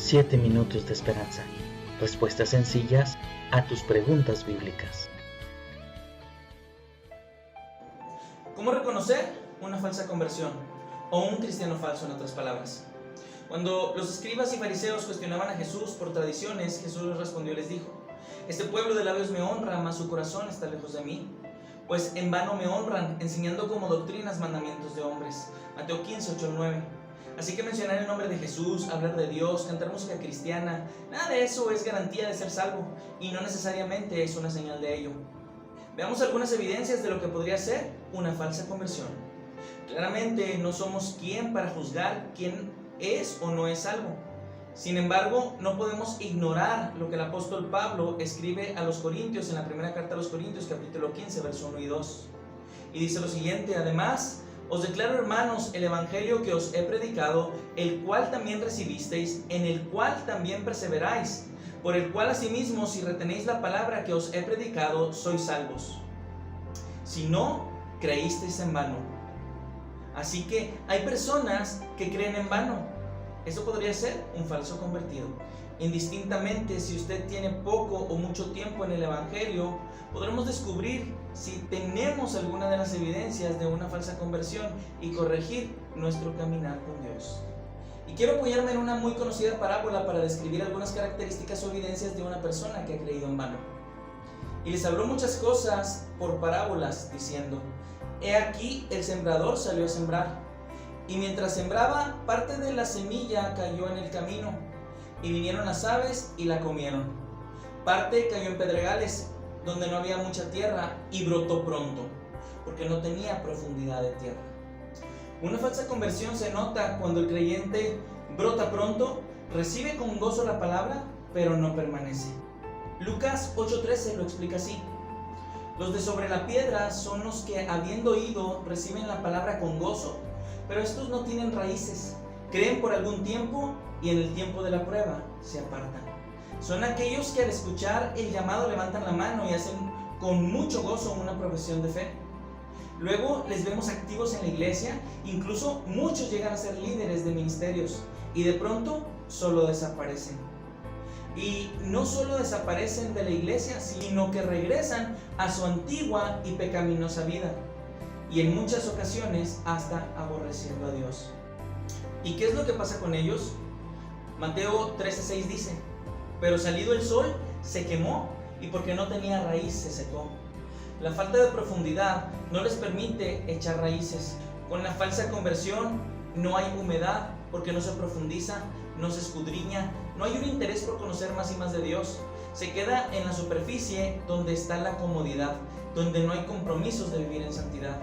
7 minutos de esperanza. Respuestas sencillas a tus preguntas bíblicas. ¿Cómo reconocer una falsa conversión o un cristiano falso, en otras palabras? Cuando los escribas y fariseos cuestionaban a Jesús por tradiciones, Jesús les respondió y les dijo: este pueblo de labios me honra, mas su corazón está lejos de mí. Pues en vano me honran, enseñando como doctrinas mandamientos de hombres. Mateo 15, 8 al 9. Así que mencionar el nombre de Jesús, hablar de Dios, cantar música cristiana, nada de eso es garantía de ser salvo, y no necesariamente es una señal de ello. Veamos algunas evidencias de lo que podría ser una falsa conversión. Claramente no somos quien para juzgar quién es o no es salvo. Sin embargo, no podemos ignorar lo que el apóstol Pablo escribe a los Corintios en la primera carta a los Corintios, capítulo 15, verso 1 y 2. Y dice lo siguiente: además, os declaro, hermanos, el evangelio que os he predicado, el cual también recibisteis, en el cual también perseveráis, por el cual asimismo, si retenéis la palabra que os he predicado, sois salvos. Si no, creísteis en vano. Así que hay personas que creen en vano. Eso podría ser un falso convertido. Indistintamente si usted tiene poco o mucho tiempo en el evangelio, podremos descubrir si tenemos alguna de las evidencias de una falsa conversión y corregir nuestro caminar con Dios. Y quiero apoyarme en una muy conocida parábola para describir algunas características o evidencias de una persona que ha creído en vano. Y les habló muchas cosas por parábolas, diciendo: he aquí el sembrador salió a sembrar. Y mientras sembraba, parte de la semilla cayó en el camino, y vinieron las aves y la comieron. Parte cayó en pedregales, donde no había mucha tierra, y brotó pronto, porque no tenía profundidad de tierra. Una falsa conversión se nota cuando el creyente brota pronto, recibe con gozo la palabra, pero no permanece. Lucas 8:13 lo explica así: los de sobre la piedra son los que, habiendo oído, reciben la palabra con gozo, pero estos no tienen raíces, creen por algún tiempo y en el tiempo de la prueba se apartan. Son aquellos que al escuchar el llamado levantan la mano y hacen con mucho gozo una profesión de fe. Luego les vemos activos en la iglesia, incluso muchos llegan a ser líderes de ministerios, y de pronto solo desaparecen. Y no solo desaparecen de la iglesia, sino que regresan a su antigua y pecaminosa vida, y en muchas ocasiones hasta aborreciendo a Dios. ¿Y qué es lo que pasa con ellos? Mateo 13:6 dice: pero salido el sol se quemó, y porque no tenía raíz se secó. La falta de profundidad no les permite echar raíces. Con la falsa conversión no hay humedad, porque no se profundiza, no se escudriña, no hay un interés por conocer más y más de Dios. Se queda en la superficie, donde está la comodidad, donde no hay compromisos de vivir en santidad.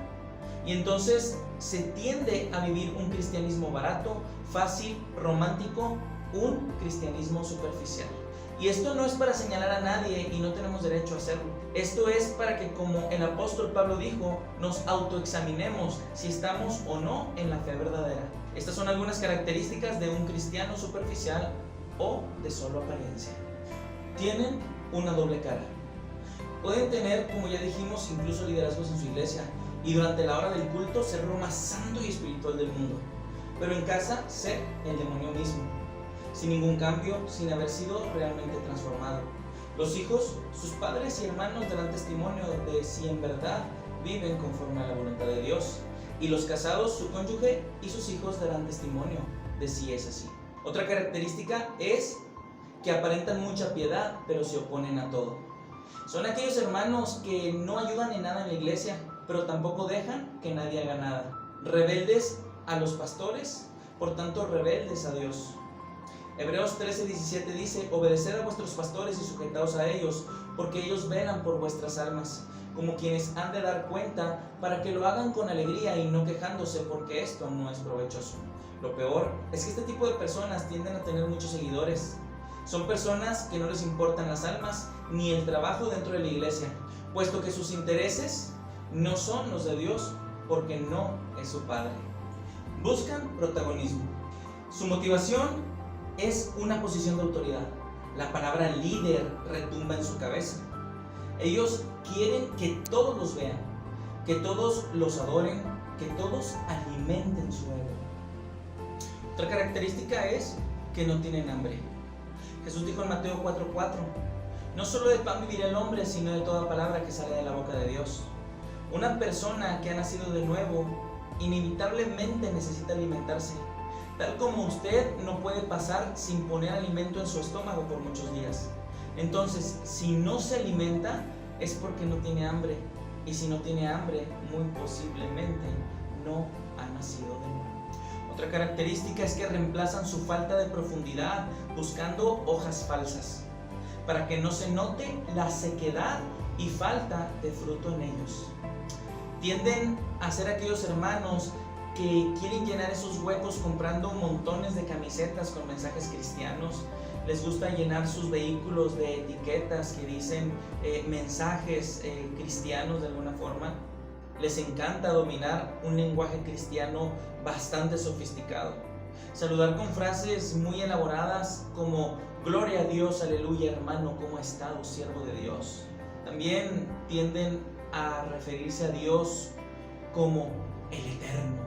Y entonces se tiende a vivir un cristianismo barato, fácil, romántico, un cristianismo superficial. Y esto no es para señalar a nadie, y no tenemos derecho a hacerlo. Esto es para que, como el apóstol Pablo dijo, nos autoexaminemos si estamos o no en la fe verdadera. Estas son algunas características de un cristiano superficial o de solo apariencia. Tienen una doble cara. Pueden tener, como ya dijimos, incluso liderazgos en su iglesia, y durante la hora del culto ser lo más santo y espiritual del mundo, pero en casa ser el demonio mismo, sin ningún cambio, sin haber sido realmente transformado. Los hijos, sus padres y hermanos darán testimonio de si en verdad viven conforme a la voluntad de Dios, y los casados, su cónyuge y sus hijos darán testimonio de si es así. Otra característica es que aparentan mucha piedad, pero se oponen a todo. Son aquellos hermanos que no ayudan en nada en la iglesia, pero tampoco dejan que nadie haga nada. Rebeldes a los pastores, por tanto rebeldes a Dios. Hebreos 13:17 dice: obedeced a vuestros pastores y sujetaos a ellos, porque ellos velan por vuestras almas, como quienes han de dar cuenta, para que lo hagan con alegría y no quejándose, porque esto no es provechoso. Lo peor es que este tipo de personas tienden a tener muchos seguidores. Son personas que no les importan las almas ni el trabajo dentro de la iglesia, puesto que sus intereses no son los de Dios, porque no es su Padre. Buscan protagonismo. Su motivación es una posición de autoridad. La palabra líder retumba en su cabeza. Ellos quieren que todos los vean, que todos los adoren, que todos alimenten su ego. Otra característica es que no tienen hambre. Jesús dijo en Mateo 4:4, no solo de pan vivirá el hombre, sino de toda palabra que sale de la boca de Dios. Una persona que ha nacido de nuevo inevitablemente necesita alimentarse. Tal como usted no puede pasar sin poner alimento en su estómago por muchos días. Entonces, si no se alimenta, es porque no tiene hambre. Y si no tiene hambre, muy posiblemente no ha nacido de nuevo. Otra característica es que reemplazan su falta de profundidad buscando hojas falsas, para que no se note la sequedad y falta de fruto en ellos. Tienden a ser aquellos hermanos que quieren llenar esos huecos comprando montones de camisetas con mensajes cristianos. Les gusta llenar sus vehículos de etiquetas que dicen mensajes cristianos de alguna forma. Les encanta dominar un lenguaje cristiano bastante sofisticado. Saludar con frases muy elaboradas como gloria a Dios, aleluya hermano, ¿cómo ha estado, siervo de Dios? También tienden a referirse a Dios como el Eterno,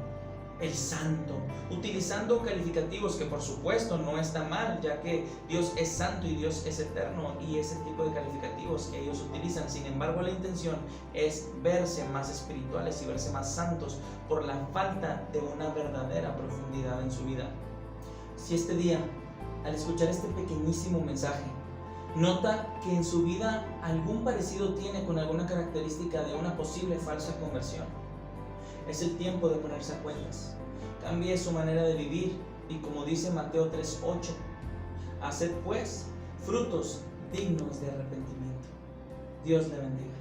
el Santo, utilizando calificativos que por supuesto no está mal, ya que Dios es santo y Dios es eterno, y ese tipo de calificativos que ellos utilizan. Sin embargo, la intención es verse más espirituales y verse más santos por la falta de una verdadera profundidad en su vida. Si este día, al escuchar este pequeñísimo mensaje, nota que en su vida algún parecido tiene con alguna característica de una posible falsa conversión, es el tiempo de ponerse a cuentas. Cambie su manera de vivir y, como dice Mateo 3:8, haced pues frutos dignos de arrepentimiento. Dios le bendiga.